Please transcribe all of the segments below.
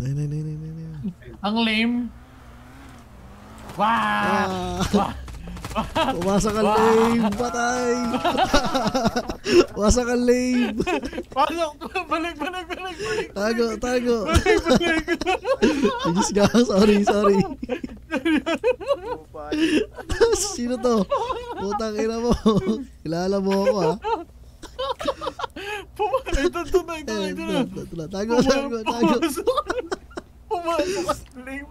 Ang lame. Wow! Pumasok ang lame. Patay. Pumasok ang lame. Pasok. Balik. Tago. Ayos ka. Sorry. Sino to? Putang ina mo. Kilala mo ako ha. Ito na. Tago. Pumasok ang lame.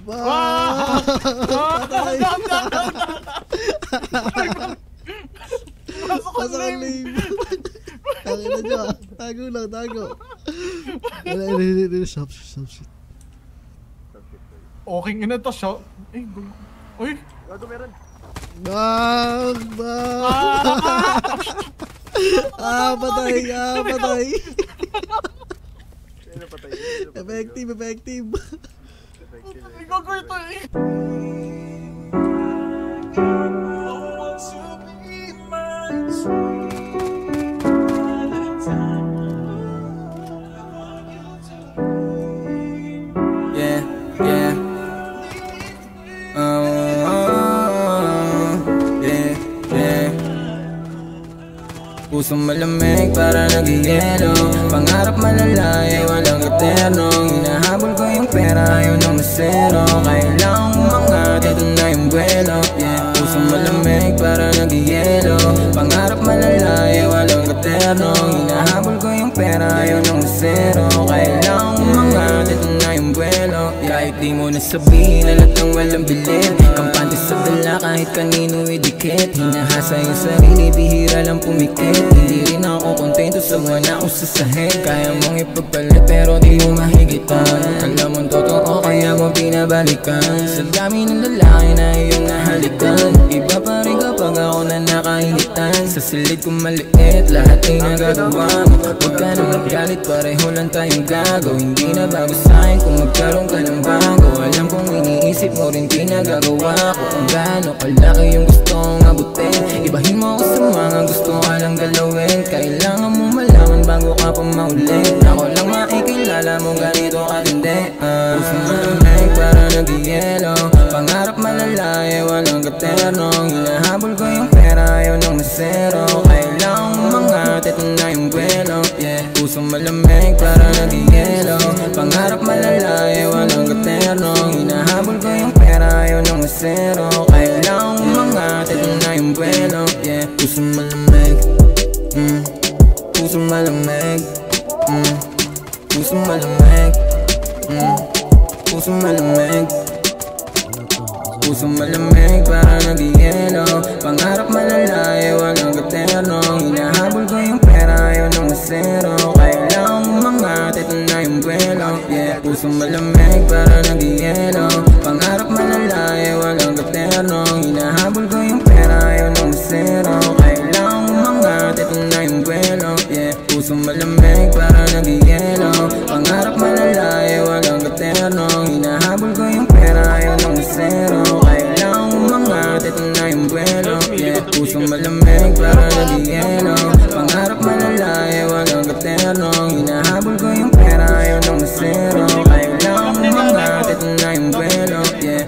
Patay. Pasok ang lame. Tangina nyo. Tago. Stop shit. Okay nga na to, shot. Ay, gulo. Uy! Gago meron. Bang! Patay. Sino patay? Effective. Ay, gago ito eh. Pusong malamig para nag-ielo. Pangarap malalay, walang eterno. Hinahabol ko yung pera, ayaw ng masero. Kailangang umangat, ito na yung buwelo. Pusong malamig para nag-ielo. Pangarap malalay, walang eterno. Hinahabol ko yung pera, ayaw ng masero. Kailangang umangat, ito na yung buwelo. Kahit di mo nasabihin, alat ng walang bilid. Kampante sa dala kahit kanino idikit. Hinahasa yung sarili, bihira lang pumikit. Hindi rin ako kontento sa wala akong sasahid. Kaya mong ipagpalit pero di mo mahigitan. Alam mong totoo kaya mo pinabalikan. Sa dami ng lalaki na iyong nahalikan. Iba pa rin kapag ako na nakainitan. Sa silid kong maliit, lahat ay nagagawa mo. Huwag ka na magalit, pareho lang tayong gago. Hindi na bago sa'kin kung magkaroon ka ng bago. Alam kong iniisip mo rin pinagagawa ko. Kung gaano kalaki yung gusto kong abutin. Ibahin mo ako sa mga gusto ka lang galawin. Kailangan mo malaman bago ka pa maulit. Ako lang makikilala mo ganito katindi. Pusong malamig para nag-ielo. Pangarap malalay, walang katerno. Hinahabol ko yung pera, ayaw ng masero. Kailangan umangat, ito na yung buwelo. Pusong malamig para nag-ielo. Pangarap malalay, walang katerno. Hinahabol ko yung pera, ayaw ng masero. Kailangan umangat, ito na yung buwelo. Pusong malamig. Pusong malamig. Pusong malamig. Pusong malamig. Pusong malamig para nag-ielo. Pangarap malalay, walang katerno. Hinahabol ko yung pera, ayaw ng masero. Kailangang umangat, ito na yung buwelo. Pusong malamig para nag-ielo. Pangarap malalay, walang katerno. Hinahabol ko yung pera, ayaw ng masero. Kailangang umangat, ito na yung buwelo. Pusong malamig para nag-ielo. Pangarap malalay, walang katerno. Hinahabol ko yung pera, ayaw ng masero. Kailangang umangat, ito na yung buwelo. Pusong malamig para nag-ielo. Pangarap malalay, walang katerno. Hinahabol ko yung pera, ayaw ng masero. Kailangang umangat, ito na yung buwelo. Yeah.